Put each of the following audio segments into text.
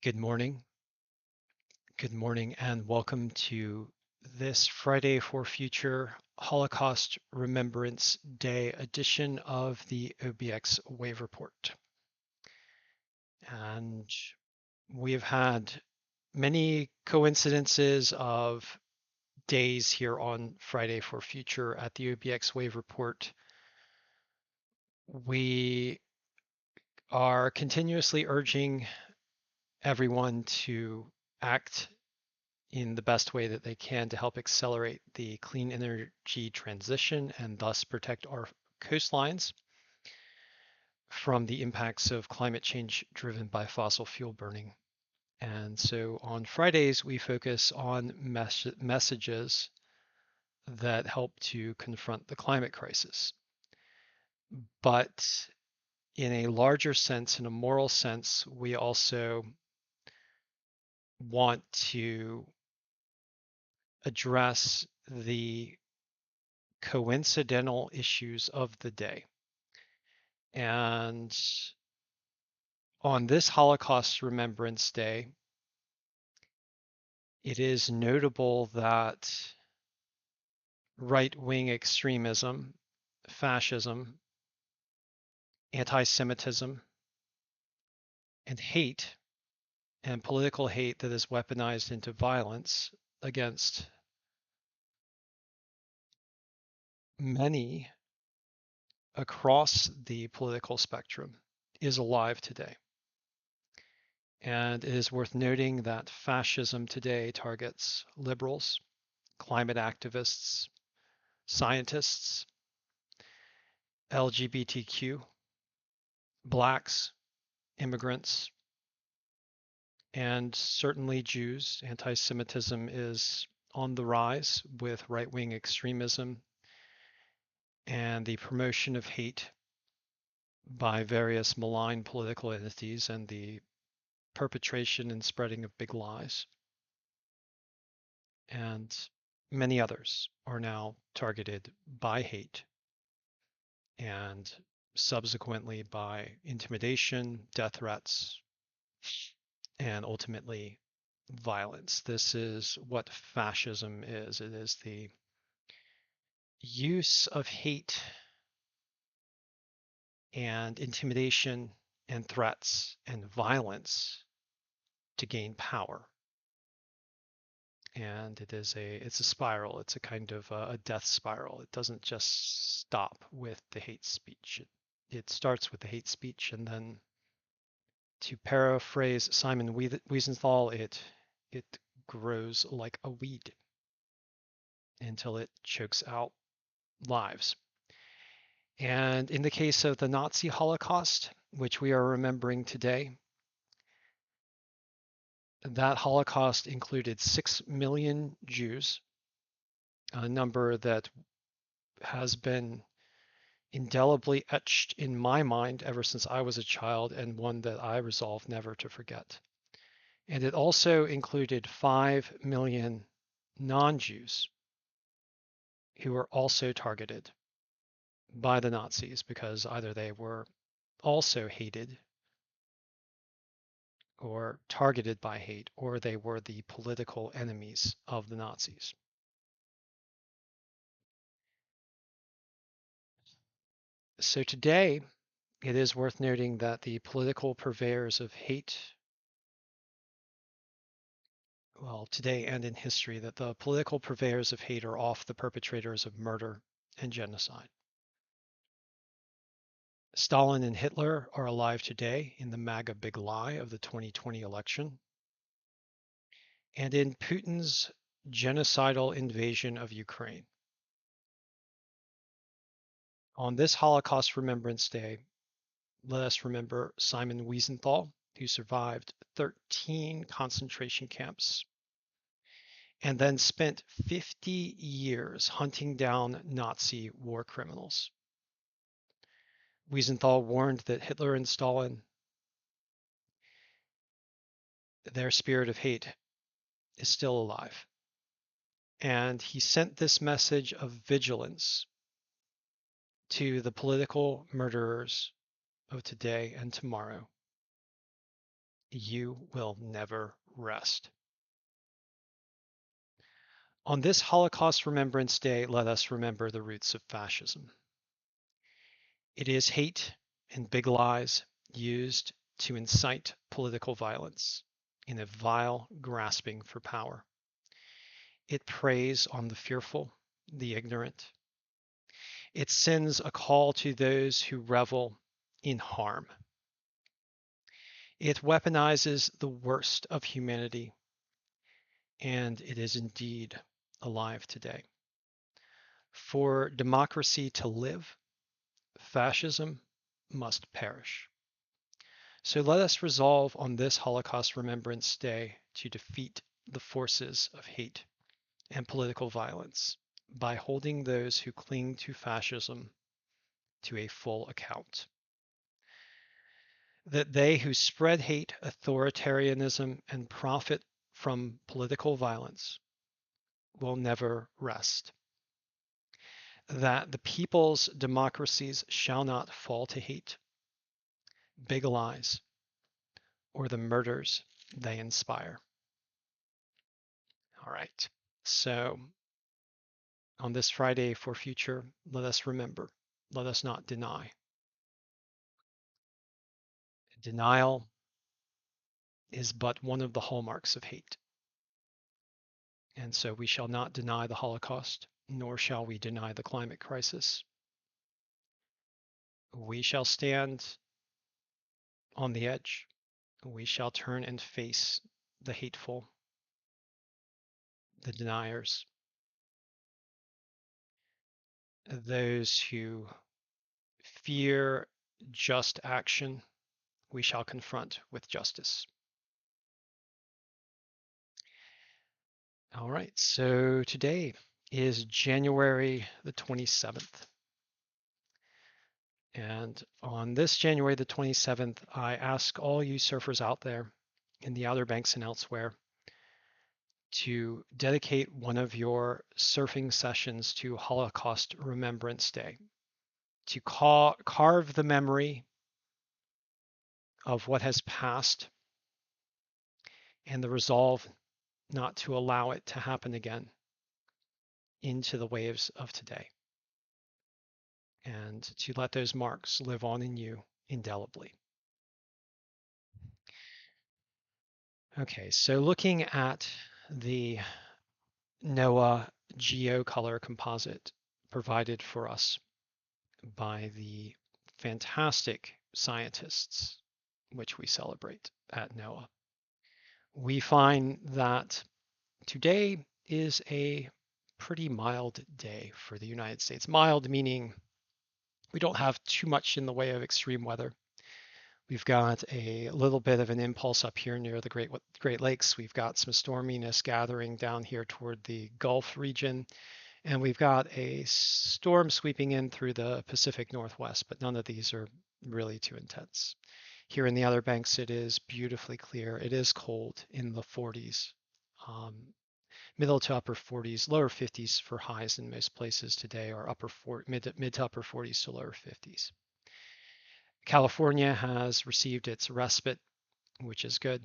Good morning. Good morning, and welcome to this Friday for Future Holocaust Remembrance Day edition of the OBX Wave Report. And we've had many coincidences of days here on Friday for Future at the OBX Wave Report. We are continuously urging everyone to act in the best way that they can to help accelerate the clean energy transition and thus protect our coastlines from the impacts of climate change driven by fossil fuel burning. And so on Fridays, we focus on messages that help to confront the climate crisis. But in a larger sense, in a moral sense, we also want to address the coincidental issues of the day. And on this Holocaust Remembrance Day, it is notable that right-wing extremism, fascism, anti-Semitism, and hate, and political hate that is weaponized into violence against many across the political spectrum is alive today. And it is worth noting that fascism today targets liberals, climate activists, scientists, LGBTQ, blacks, immigrants, and certainly Jews. Anti-Semitism is on the rise with right-wing extremism and the promotion of hate by various malign political entities and the perpetration and spreading of big lies. And many others are now targeted by hate and subsequently by intimidation, death threats, and ultimately violence. This is what fascism is. It is the use of hate and intimidation and threats and violence to gain power. And it's a spiral. It's a kind of a death spiral. It doesn't just stop with the hate speech. It starts with the hate speech, and then, to paraphrase Simon Wiesenthal, it grows like a weed until it chokes out lives. And in the case of the Nazi Holocaust, which we are remembering today, that Holocaust included 6 million Jews, a number that has been indelibly etched in my mind ever since I was a child, and one that I resolve never to forget. And it also included 5 million non-Jews who were also targeted by the Nazis because either they were also hated or targeted by hate, or they were the political enemies of the Nazis. So today, it is worth noting that the political purveyors of hate, well, today and in history, that the political purveyors of hate are oft the perpetrators of murder and genocide. Stalin and Hitler are alive today in the MAGA big lie of the 2020 election, and in Putin's genocidal invasion of Ukraine. On this Holocaust Remembrance Day, let us remember Simon Wiesenthal, who survived 13 concentration camps and then spent 50 years hunting down Nazi war criminals. Wiesenthal warned that Hitler and Stalin, their spirit of hate, is still alive. And he sent this message of vigilance to the political murderers of today and tomorrow. You will never rest. On this Holocaust Remembrance Day, let us remember the roots of fascism. It is hate and big lies used to incite political violence in a vile grasping for power. It preys on the fearful, the ignorant. It sends a call to those who revel in harm. It weaponizes the worst of humanity, and it is indeed alive today. For democracy to live, fascism must perish. So let us resolve on this Holocaust Remembrance Day to defeat the forces of hate and political violence by holding those who cling to fascism to a full account. That they who spread hate, authoritarianism, and profit from political violence will never rest. That the people's democracies shall not fall to hate, big lies, or the murders they inspire. All right. So on this Friday for future, let us remember, let us not deny. Denial is but one of the hallmarks of hate. And so we shall not deny the Holocaust, nor shall we deny the climate crisis. We shall stand on the edge. We shall turn and face the hateful, the deniers, those who fear just action. We shall confront with justice. All right, so today is January the 27th. And on this January the 27th, I ask all you surfers out there in the Outer Banks and elsewhere to dedicate one of your surfing sessions to Holocaust Remembrance Day, to carve the memory of what has passed and the resolve not to allow it to happen again into the waves of today, and to let those marks live on in you indelibly. Okay, so looking at the NOAA GeoColor composite provided for us by the fantastic scientists which we celebrate at NOAA, we find that today is a pretty mild day for the United States. Mild meaning we don't have too much in the way of extreme weather. We've got a little bit of an impulse up here near the Great Lakes. We've got some storminess gathering down here toward the Gulf region. And we've got a storm sweeping in through the Pacific Northwest, but none of these are really too intense. Here in the Outer Banks, it is beautifully clear. It is cold in the 40s, middle to upper 40s, lower 50s for highs in most places today, or mid to upper 40s to lower 50s. California has received its respite, which is good.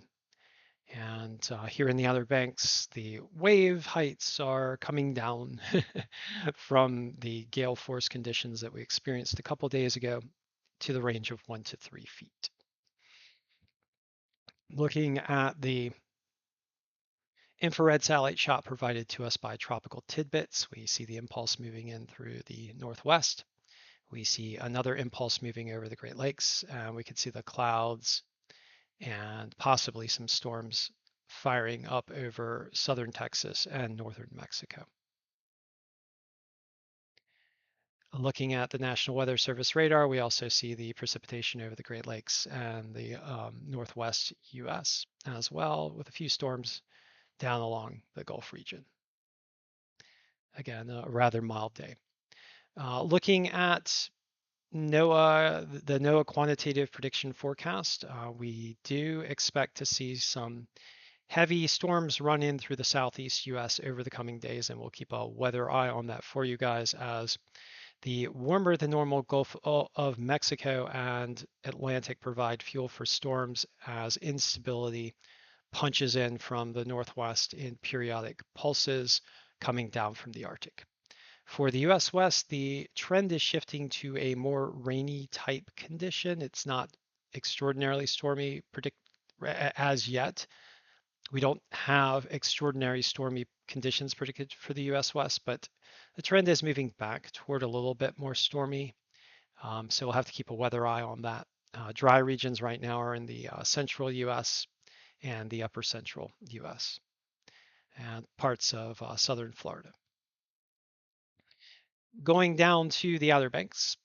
And here in the Outer Banks, the wave heights are coming down from the gale force conditions that we experienced a couple days ago to the range of 1 to 3 feet. Looking at the infrared satellite shot provided to us by Tropical Tidbits, we see the impulse moving in through the northwest. We see another impulse moving over the Great Lakes, and we can see the clouds and possibly some storms firing up over southern Texas and northern Mexico. Looking at the National Weather Service radar, we also see the precipitation over the Great Lakes and the northwest US as well, with a few storms down along the Gulf region. Again, a rather mild day. Looking at NOAA, the NOAA quantitative prediction forecast, we do expect to see some heavy storms run in through the southeast US over the coming days, and we'll keep a weather eye on that for you guys as The warmer than normal Gulf of Mexico and Atlantic provide fuel for storms as instability punches in from the northwest in periodic pulses coming down from the Arctic. For the US West, the trend is shifting to a more rainy type condition. It's not extraordinarily stormy as yet. We don't have extraordinary stormy conditions predicted for the US West, but the trend is moving back toward a little bit more stormy. So we'll have to keep a weather eye on that. Dry regions right now are in the central US and the upper central US and parts of southern Florida. Going down to the Outer Banks,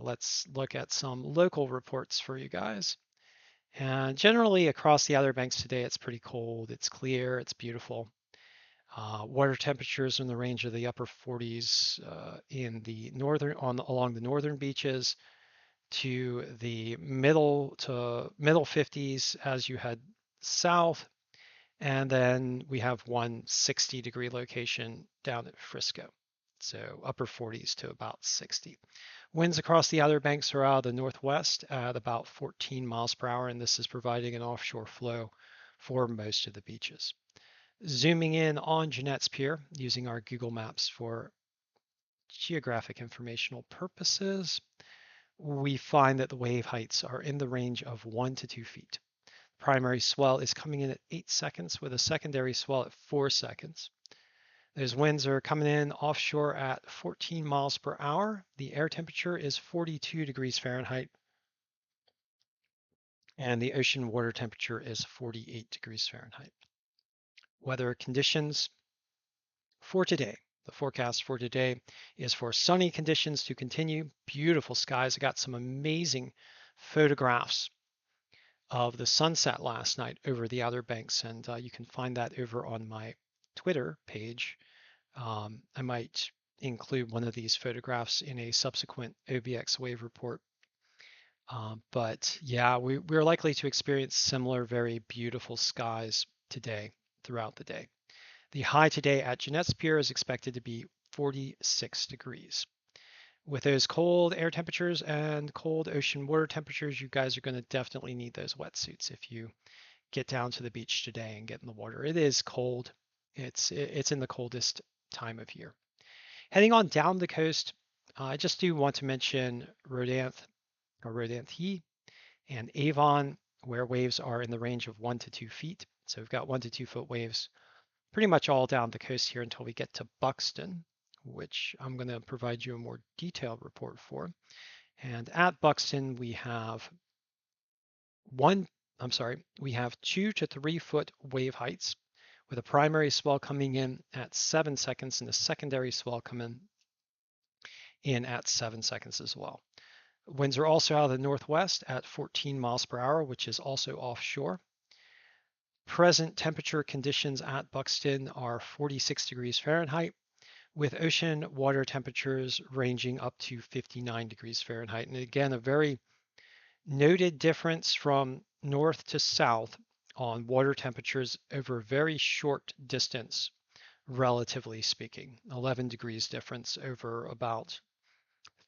let's look at some local reports for you guys. And generally across the Outer Banks today, it's pretty cold, it's clear, it's beautiful. Water temperatures in the range of the upper 40s in the along the northern beaches to the middle 50s as you head south. And then we have one 60-degree location down at Frisco. So upper 40s to about 60. Winds across the Outer Banks are out of the northwest at about 14 miles per hour, and this is providing an offshore flow for most of the beaches. Zooming in on Jeanette's Pier using our Google Maps for geographic informational purposes, we find that the wave heights are in the range of 1 to 2 feet. Primary swell is coming in at 8 seconds with a secondary swell at 4 seconds. Those winds are coming in offshore at 14 miles per hour. The air temperature is 42 degrees Fahrenheit, and the ocean water temperature is 48 degrees Fahrenheit. Weather conditions for today. The forecast for today is for sunny conditions to continue. Beautiful skies. I got some amazing photographs of the sunset last night over the Outer Banks, and you can find that over on my Twitter page. I might include one of these photographs in a subsequent OBX wave report. But yeah, we're likely to experience similar very beautiful skies today throughout the day. The high today at Jeanette's Pier is expected to be 46 degrees. With those cold air temperatures and cold ocean water temperatures, you guys are going to definitely need those wetsuits if you get down to the beach today and get in the water. It is cold. It's in the coldest time of year. Heading on down the coast, I just do want to mention Rodanth or Rodanthi and Avon, where waves are in the range of 1 to 2 feet. So we've got 1 to 2 foot waves pretty much all down the coast here until we get to Buxton, which I'm going to provide you a more detailed report for. And at Buxton, we have 2 to 3 foot wave heights with a primary swell coming in at 7 seconds and a secondary swell coming in at 7 seconds as well. Winds are also out of the northwest at 14 miles per hour, which is also offshore. Present temperature conditions at Buxton are 46 degrees Fahrenheit, with ocean water temperatures ranging up to 59 degrees Fahrenheit. And again, a very noted difference from north to south on water temperatures over a very short distance, relatively speaking. 11 degrees difference over about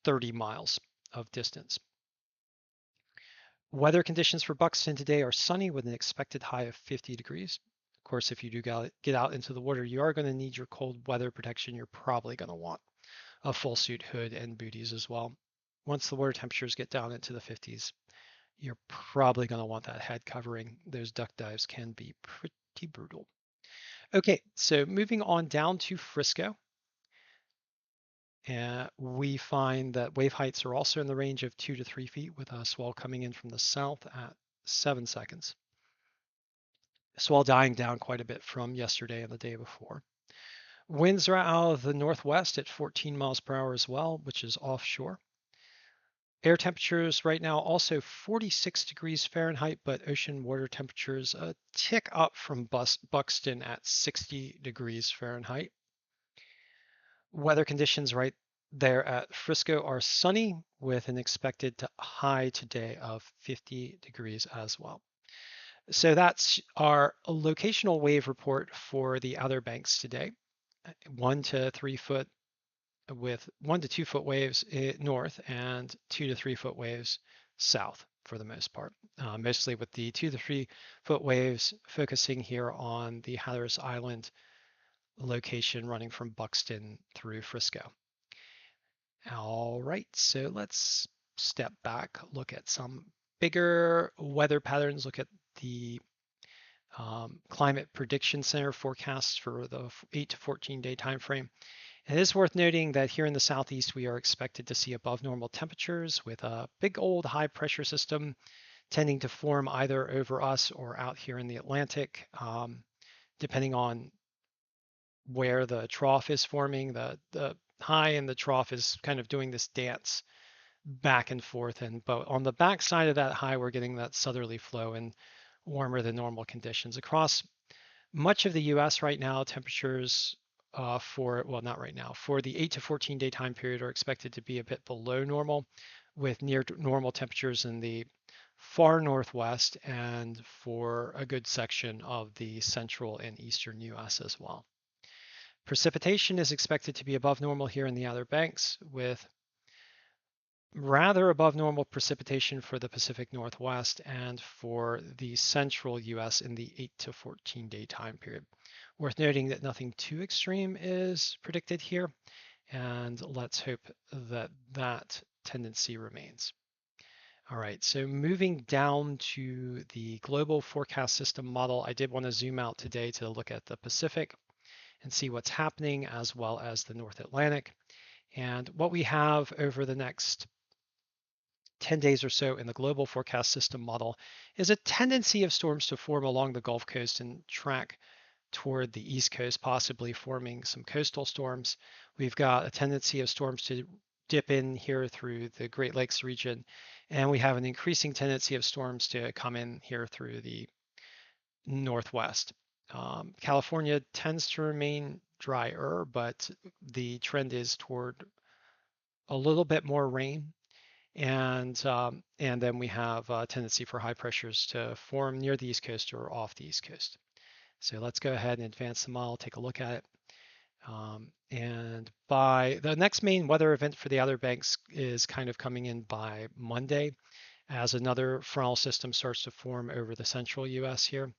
30 miles of distance. Weather conditions for Buxton today are sunny with an expected high of 50 degrees. Of course, if you do get out into the water, you are going to need your cold weather protection. You're probably going to want a full suit, hood, and booties as well. Once the water temperatures get down into the 50s, you're probably going to want that head covering. Those duck dives can be pretty brutal. Okay, so moving on down to Frisco. And we find that wave heights are also in the range of 2 to 3 feet with a swell coming in from the south at 7 seconds. Swell dying down quite a bit from yesterday and the day before. Winds are out of the northwest at 14 miles per hour as well, which is offshore. Air temperatures right now also 46 degrees Fahrenheit, but ocean water temperatures a tick up from Buxton at 60 degrees Fahrenheit. Weather conditions right there at Frisco are sunny with an expected high today of 50 degrees as well. So that's our locational wave report for the Outer Banks today. 1 to 3 foot with 1 to 2 foot waves north and 2 to 3 foot waves south for the most part. Mostly with the 2 to 3 foot waves focusing here on the Hatteras Island location running from Buxton through Frisco. All right, so let's step back, look at some bigger weather patterns, look at the Climate Prediction Center forecasts for the 8 to 14 day time frame. It is worth noting that here in the southeast, we are expected to see above normal temperatures with a big old high pressure system tending to form either over us or out here in the Atlantic, depending on where the trough is forming. The high and the trough is kind of doing this dance back and forth. But on the back side of that high, we're getting that southerly flow and warmer than normal conditions. Across much of the US right now, temperatures well, not right now, for the 8 to 14 day time period are expected to be a bit below normal with near normal temperatures in the far northwest and for a good section of the central and eastern US as well. Precipitation is expected to be above normal here in the Outer Banks with rather above normal precipitation for the Pacific Northwest and for the central US in the 8 to 14 day time period. Worth noting that nothing too extreme is predicted here, and let's hope that that tendency remains. All right, so moving down to the global forecast system model, I did want to zoom out today to look at the Pacific and see what's happening as well as the North Atlantic. And what we have over the next 10 days or so in the global forecast system model is a tendency of storms to form along the Gulf Coast and track toward the East Coast, possibly forming some coastal storms. We've got a tendency of storms to dip in here through the Great Lakes region, and we have an increasing tendency of storms to come in here through the Northwest. California tends to remain drier, but the trend is toward a little bit more rain and then we have a tendency for high pressures to form near the East Coast or off the East Coast. So let's go ahead and advance the model, take a look at it. And by the next main weather event for the Outer Banks is kind of coming in by Monday as another frontal system starts to form over the central US here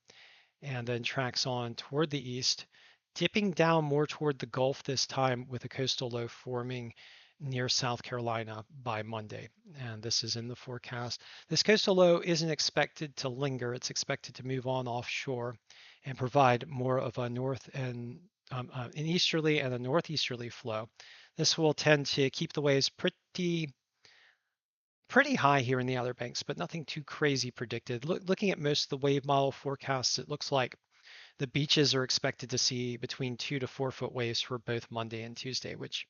and then tracks on toward the east, dipping down more toward the Gulf this time with a coastal low forming near South Carolina by Monday. And this is in the forecast. This coastal low isn't expected to linger. It's expected to move on offshore and provide more of a north and an easterly and a northeasterly flow. This will tend to keep the waves pretty high here in the Outer Banks, but nothing too crazy predicted. Looking at most of the wave model forecasts, it looks like the beaches are expected to see between 2 to 4 foot waves for both Monday and Tuesday, which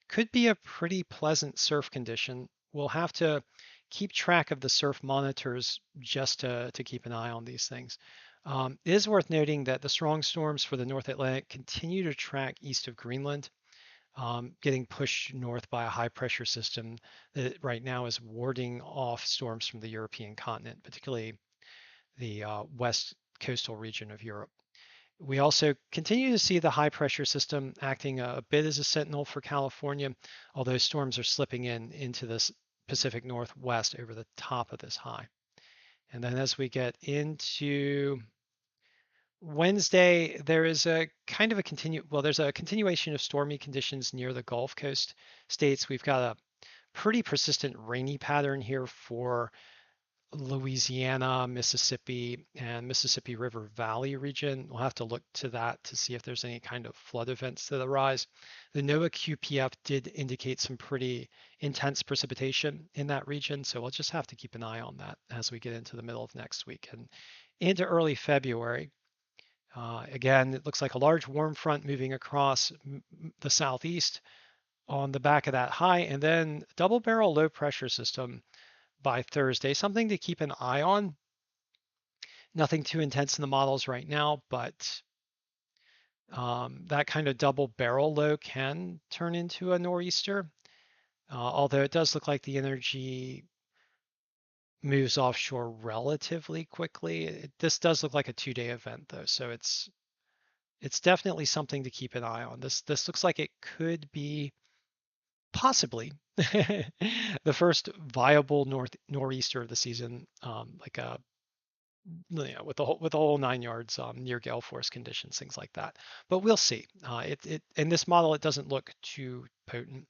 could be a pretty pleasant surf condition. We'll have to keep track of the surf monitors just to keep an eye on these things. It is worth noting that the strong storms for the North Atlantic continue to track east of Greenland, getting pushed north by a high pressure system that right now is warding off storms from the European continent, particularly the west coastal region of Europe. We also continue to see the high pressure system acting a bit as a sentinel for California, although storms are slipping into this Pacific Northwest over the top of this high. And then as we get into Wednesday, there is a kind of there's a continuation of stormy conditions near the Gulf Coast states. We've got a pretty persistent rainy pattern here for Louisiana, Mississippi, and Mississippi River Valley region. We'll have to look to that to see if there's any kind of flood events that arise. The NOAA QPF did indicate some pretty intense precipitation in that region, so we'll just have to keep an eye on that as we get into the middle of next week and into early February. Again, it looks like a large warm front moving across the southeast on the back of that high, and then double barrel low pressure system by Thursday, something to keep an eye on. Nothing too intense in the models right now, but that kind of double barrel low can turn into a nor'easter, although it does look like the energy moves offshore relatively quickly. This does look like a 2-day event though, so it's definitely something to keep an eye on. This looks like it could be Possibly. The first viable nor'easter of the season, like a with the whole 9 yards, near gale force conditions, things like that. But we'll see. It in this model, it doesn't look too potent.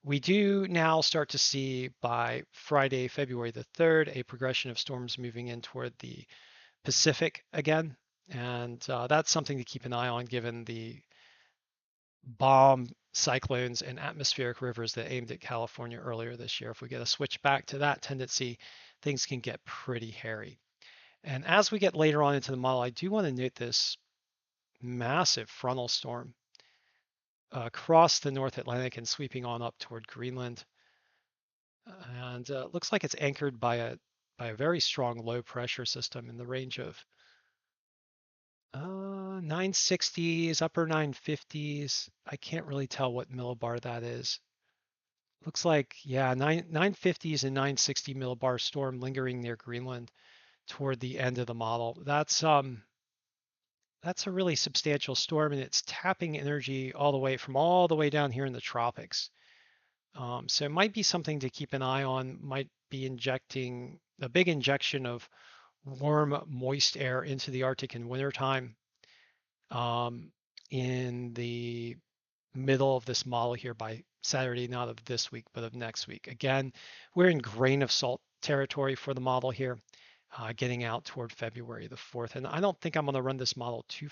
We do now start to see by Friday, February the 3rd, a progression of storms moving in toward the Pacific again, and that's something to keep an eye on given the bomb cyclones and atmospheric rivers that aimed at California earlier this year. If we get a switch back to that tendency, things can get pretty hairy. And as we get later on into the model, I do want to note this massive frontal storm across the North Atlantic and sweeping on up toward Greenland. And it looks like it's anchored by a very strong low pressure system in the range of 960s, upper 950s. I can't really tell what millibar that is. Looks like, yeah, 950s and 960 millibar storm lingering near Greenland toward the end of the model. That's a really substantial storm, and it's tapping energy all the way down here in the tropics. So it might be something to keep an eye on. Might be injecting a big injection of warm, moist air into the Arctic in wintertime, in the middle of this model here by Saturday, not of this week, but of next week. Again, we're in grain of salt territory for the model here, getting out toward February the 4th. And I don't think I'm going to run this model too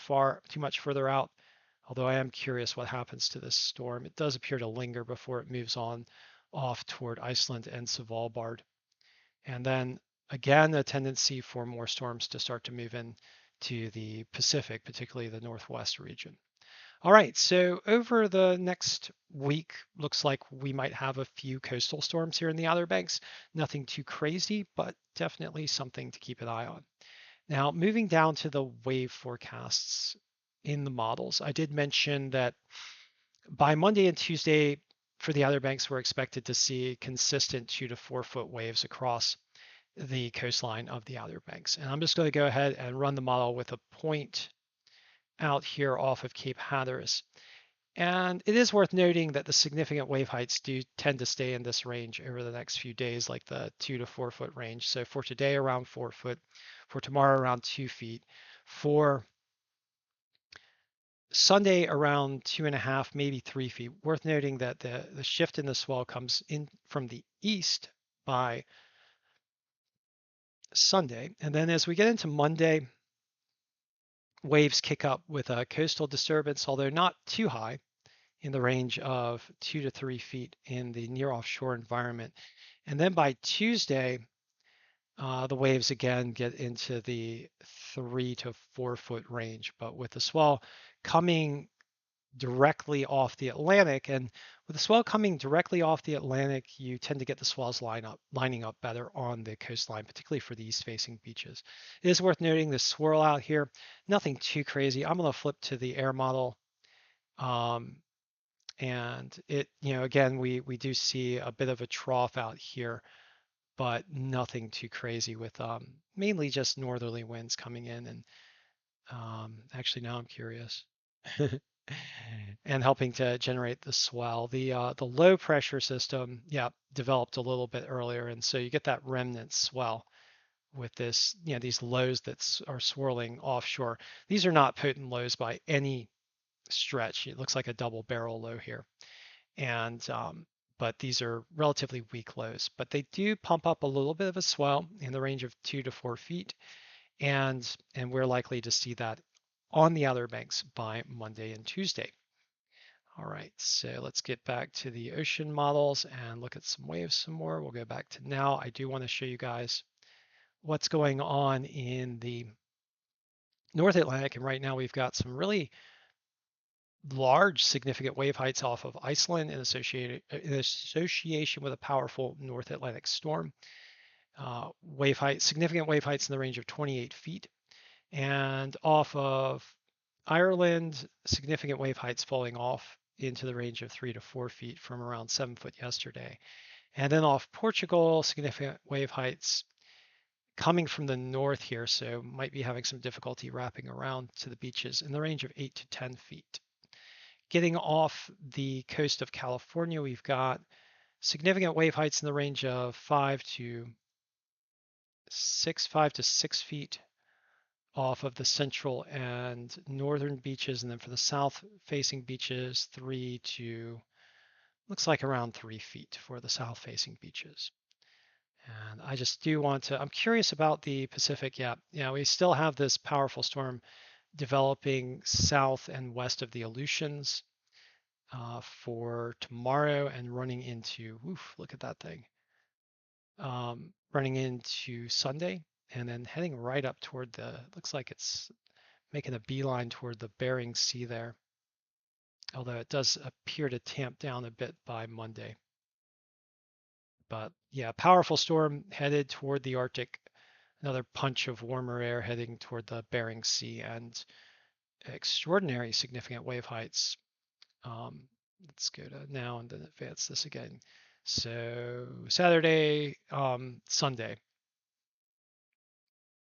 much further out, although I am curious what happens to this storm. It does appear to linger before it moves on off toward Iceland and Svalbard. And then again, a tendency for more storms to start to move in to the Pacific, particularly the Northwest region. All right, so over the next week, looks like we might have a few coastal storms here in the Outer Banks. Nothing too crazy, but definitely something to keep an eye on. Now, moving down to the wave forecasts in the models, I did mention that by Monday and Tuesday for the Outer Banks, we're expected to see consistent 2 to 4 foot waves across the coastline of the Outer Banks. And I'm just going to go ahead and run the model with a point out here off of Cape Hatteras. And it is worth noting that the significant wave heights do tend to stay in this range over the next few days, like the 2 to 4 foot range. So for today, around 4 foot, for tomorrow, around 2 feet, for Sunday, around 2.5, maybe 3 feet. Worth noting that the shift in the swell comes in from the east by Sunday. And then as we get into Monday, waves kick up with a coastal disturbance, although not too high, in the range of 2 to 3 feet in the near offshore environment. And then by Tuesday, the waves again get into the 3 to 4 foot range, but with the swell coming directly off the Atlantic. And with the swell coming directly off the Atlantic, you tend to get the swells lining up better on the coastline, particularly for the east-facing beaches. It is worth noting the swirl out here, nothing too crazy. I'm going to flip to the air model. And it, again, we do see a bit of a trough out here, but nothing too crazy with mainly just northerly winds coming in. And actually, now I'm curious. And helping to generate the swell. The low pressure system, yeah, developed a little bit earlier, and so you get that remnant swell with this, these lows that are swirling offshore. These are not potent lows by any stretch. It looks like a double barrel low here, and but these are relatively weak lows. But they do pump up a little bit of a swell in the range of 2 to 4 feet, and we're likely to see that on the Outer Banks by Monday and Tuesday. All right, so let's get back to the ocean models and look at some waves some more. We'll go back to now. I do want to show you guys what's going on in the North Atlantic. And right now we've got some really large significant wave heights off of Iceland in association with a powerful North Atlantic storm. Significant wave heights in the range of 28 feet. And off of Ireland, significant wave heights falling off into the range of 3 to 4 feet from around 7 foot yesterday. And then off Portugal, significant wave heights coming from the north here, so might be having some difficulty wrapping around to the beaches in the range of 8 to 10 feet. getting off the coast of California, we've got significant wave heights in the range of 5 to 6 feet off of the central and northern beaches, and then for the south-facing beaches, looks like around 3 feet for the south-facing beaches. And I just do want to, I'm curious about the Pacific. Yeah, we still have this powerful storm developing south and west of the Aleutians for tomorrow and running into, look at that thing, running into Sunday and then heading right up toward looks like it's making a beeline toward the Bering Sea there, although it does appear to tamp down a bit by Monday. But yeah, powerful storm headed toward the Arctic, another punch of warmer air heading toward the Bering Sea, and extraordinary significant wave heights. Let's go to now and then advance this again. So Saturday, Sunday,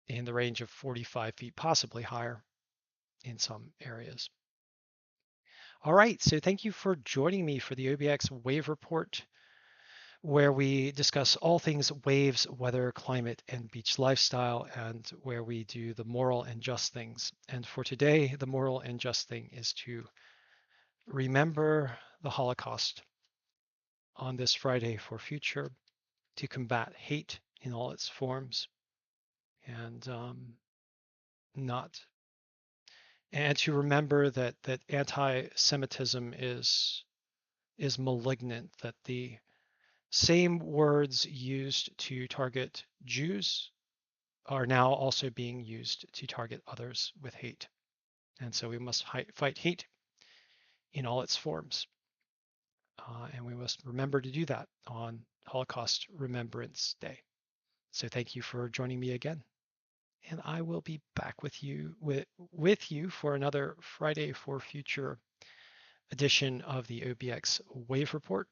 in the range of 45 feet, possibly higher in some areas. All right, so thank you for joining me for the OBX Wave Report, where we discuss all things waves, weather, climate, and beach lifestyle, and where we do the moral and just things. And for today, the moral and just thing is to remember the Holocaust on this Friday for future, to combat hate in all its forms, and not and to remember that anti-Semitism is malignant, that the same words used to target Jews are now also being used to target others with hate. And so we must fight hate in all its forms. And we must remember to do that on Holocaust Remembrance Day. So thank you for joining me again. And I will be back with you for another Friday for Future edition of the OBX Wave Report.